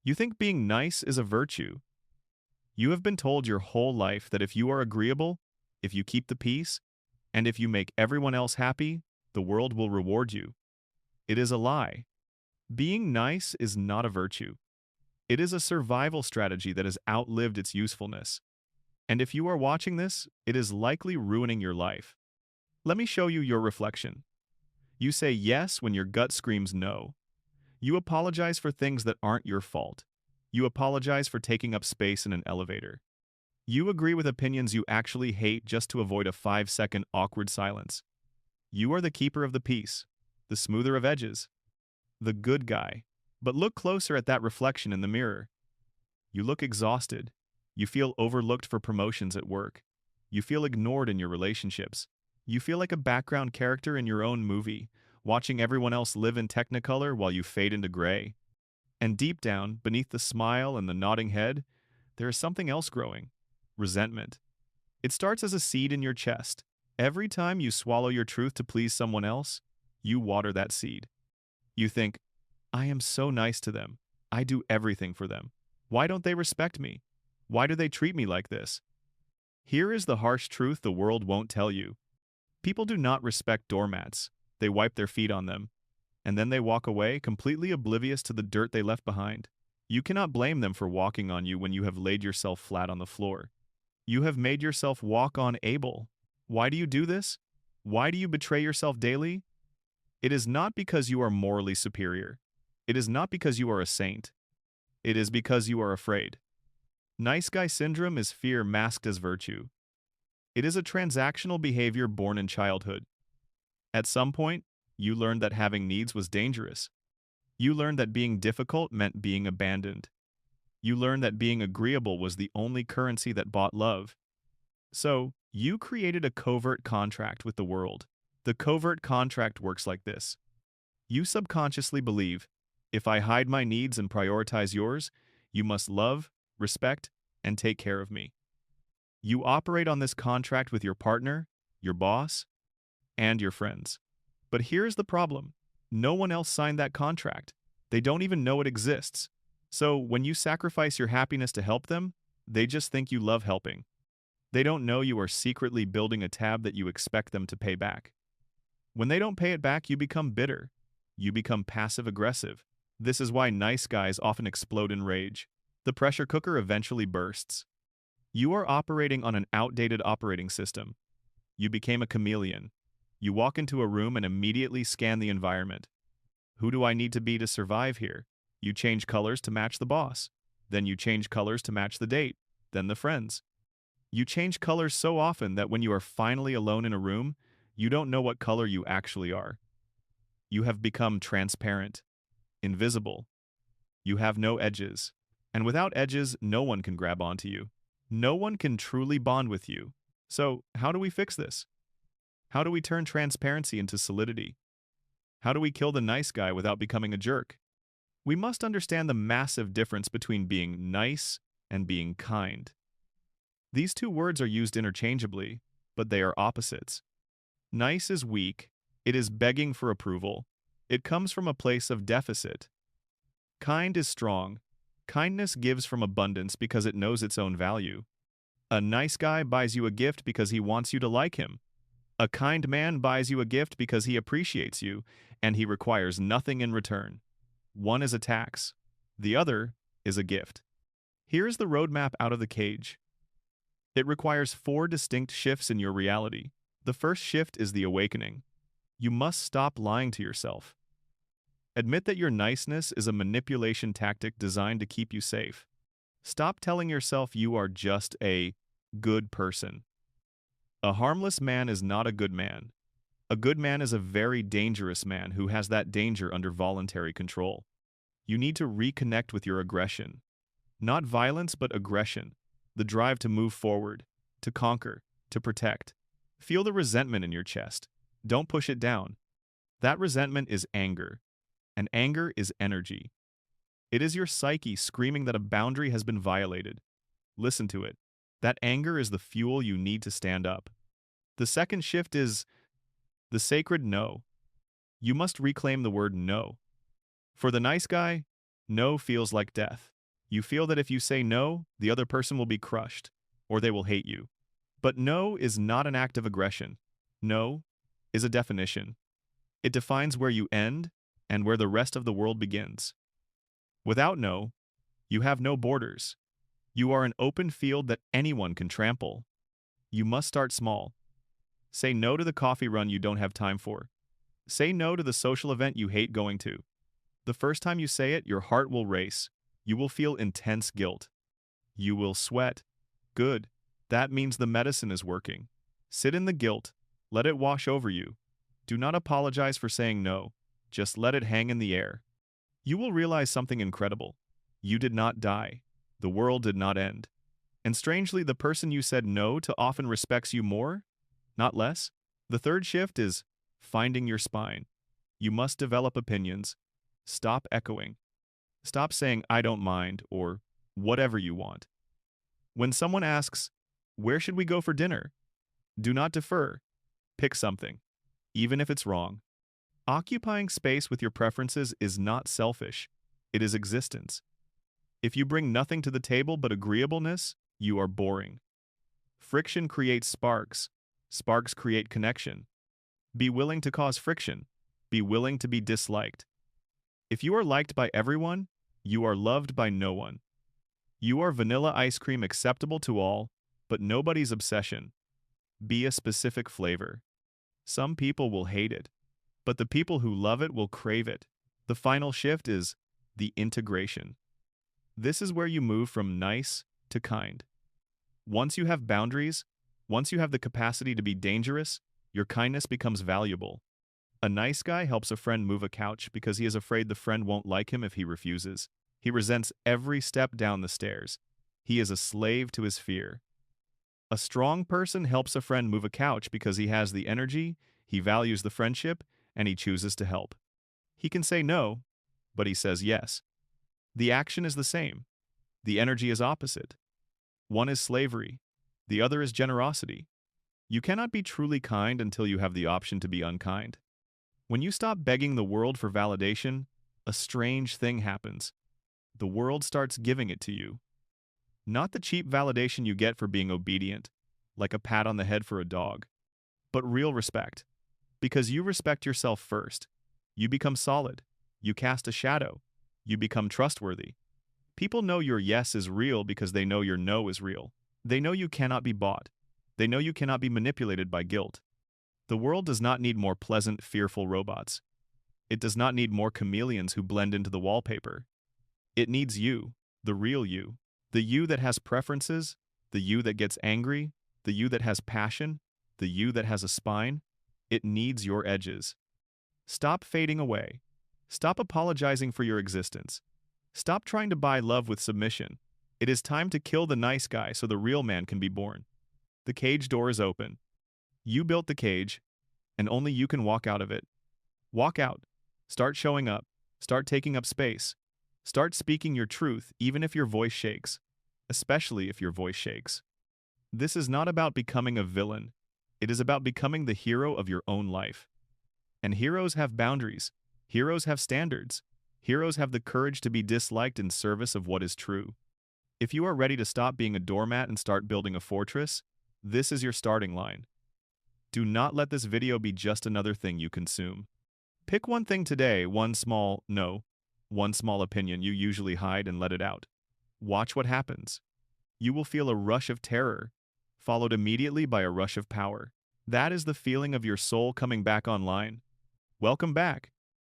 You think being nice is a virtue. You have been told your whole life that if you are agreeable, if you keep the peace, and if you make everyone else happy, the world will reward you. It is a lie. Being nice is not a virtue. It is a survival strategy that has outlived its usefulness. And if you are watching this, it is likely ruining your life. Let me show you your reflection. You say yes when your gut screams no. You apologize for things that aren't your fault. You apologize for taking up space in an elevator. You agree with opinions you actually hate just to avoid a 5-second awkward silence. You are the keeper of the peace, the smoother of edges, the good guy. But look closer at that reflection in the mirror. You look exhausted. You feel overlooked for promotions at work. You feel ignored in your relationships. You feel like a background character in your own movie, watching everyone else live in technicolor while you fade into gray. And deep down, beneath the smile and the nodding head, there is something else growing: resentment. It starts as a seed in your chest. Every time you swallow your truth to please someone else, you water that seed. You think, I am so nice to them. I do everything for them. Why don't they respect me? Why do they treat me like this? Here is the harsh truth the world won't tell you. People do not respect doormats. They wipe their feet on them, and then they walk away completely oblivious to the dirt they left behind. You cannot blame them for walking on you when you have laid yourself flat on the floor. You have made yourself walk on Abel. Why do you do this? Why do you betray yourself daily? It is not because you are morally superior. It is not because you are a saint. It is because you are afraid. Nice guy syndrome is fear masked as virtue. It is a transactional behavior born in childhood. At some point, you learned that having needs was dangerous. You learned that being difficult meant being abandoned. You learned that being agreeable was the only currency that bought love. So, you created a covert contract with the world. The covert contract works like this. You subconsciously believe, if I hide my needs and prioritize yours, you must love, respect, and take care of me. You operate on this contract with your partner, your boss, and your friends. But here's the problem. No one else signed that contract. They don't even know it exists. So when you sacrifice your happiness to help them, they just think you love helping. They don't know you are secretly building a tab that you expect them to pay back. When they don't pay it back, you become bitter. You become passive-aggressive. This is why nice guys often explode in rage. The pressure cooker eventually bursts. You are operating on an outdated operating system. You became a chameleon. You walk into a room and immediately scan the environment. Who do I need to be to survive here? You change colors to match the boss. Then you change colors to match the date. Then the friends. You change colors so often that when you are finally alone in a room, you don't know what color you actually are. You have become transparent, invisible. You have no edges. And without edges, no one can grab onto you. No one can truly bond with you. So, how do we fix this? How do we turn transparency into solidity? How do we kill the nice guy without becoming a jerk? We must understand the massive difference between being nice and being kind. These two words are used interchangeably, but they are opposites. Nice is weak. It is begging for approval. It comes from a place of deficit. Kind is strong. Kindness gives from abundance because it knows its own value. A nice guy buys you a gift because he wants you to like him. A kind man buys you a gift because he appreciates you, and he requires nothing in return. One is a tax. The other is a gift. Here is the roadmap out of the cage. It requires 4 distinct shifts in your reality. The first shift is the awakening. You must stop lying to yourself. Admit that your niceness is a manipulation tactic designed to keep you safe. Stop telling yourself you are just a good person. A harmless man is not a good man. A good man is a very dangerous man who has that danger under voluntary control. You need to reconnect with your aggression. Not violence, but aggression. The drive to move forward, to conquer, to protect. Feel the resentment in your chest. Don't push it down. That resentment is anger, and anger is energy. It is your psyche screaming that a boundary has been violated. Listen to it. That anger is the fuel you need to stand up. The second shift is the sacred no. You must reclaim the word no. For the nice guy, no feels like death. You feel that if you say no, the other person will be crushed, or they will hate you. But no is not an act of aggression. No is a definition. It defines where you end and where the rest of the world begins. Without no, you have no borders. You are an open field that anyone can trample. You must start small. Say no to the coffee run you don't have time for. Say no to the social event you hate going to. The first time you say it, your heart will race. You will feel intense guilt. You will sweat. Good. That means the medicine is working. Sit in the guilt. Let it wash over you. Do not apologize for saying no. Just let it hang in the air. You will realize something incredible. You did not die. The world did not end. And strangely, the person you said no to often respects you more, not less. The third shift is finding your spine. You must develop opinions. Stop echoing. Stop saying, I don't mind, or whatever you want. When someone asks, where should we go for dinner? Do not defer. Pick something, even if it's wrong. Occupying space with your preferences is not selfish. It is existence. If you bring nothing to the table but agreeableness, you are boring. Friction creates sparks. Sparks create connection. Be willing to cause friction. Be willing to be disliked. If you are liked by everyone, you are loved by no one. You are vanilla ice cream acceptable to all, but nobody's obsession. Be a specific flavor. Some people will hate it, but the people who love it will crave it. The final shift is the integration. This is where you move from nice to kind. Once you have boundaries, once you have the capacity to be dangerous, your kindness becomes valuable. A nice guy helps a friend move a couch because he is afraid the friend won't like him if he refuses. He resents every step down the stairs. He is a slave to his fear. A strong person helps a friend move a couch because he has the energy, he values the friendship, and he chooses to help. He can say no, but he says yes. The action is the same. The energy is opposite. One is slavery. The other is generosity. You cannot be truly kind until you have the option to be unkind. When you stop begging the world for validation, a strange thing happens. The world starts giving it to you. Not the cheap validation you get for being obedient, like a pat on the head for a dog, but real respect. Because you respect yourself first. You become solid. You cast a shadow. You become trustworthy. People know your yes is real because they know your no is real. They know you cannot be bought. They know you cannot be manipulated by guilt. The world does not need more pleasant, fearful robots. It does not need more chameleons who blend into the wallpaper. It needs you, the real you, the you that has preferences, the you that gets angry, the you that has passion, the you that has a spine. It needs your edges. Stop fading away. Stop apologizing for your existence. Stop trying to buy love with submission. It is time to kill the nice guy so the real man can be born. The cage door is open. You built the cage, and only you can walk out of it. Walk out. Start showing up. Start taking up space. Start speaking your truth even if your voice shakes, especially if your voice shakes. This is not about becoming a villain. It is about becoming the hero of your own life. And heroes have boundaries. Heroes have standards. Heroes have the courage to be disliked in service of what is true. If you are ready to stop being a doormat and start building a fortress, this is your starting line. Do not let this video be just another thing you consume. Pick one thing today, one small opinion you usually hide and let it out. Watch what happens. You will feel a rush of terror, followed immediately by a rush of power. That is the feeling of your soul coming back online. Welcome back.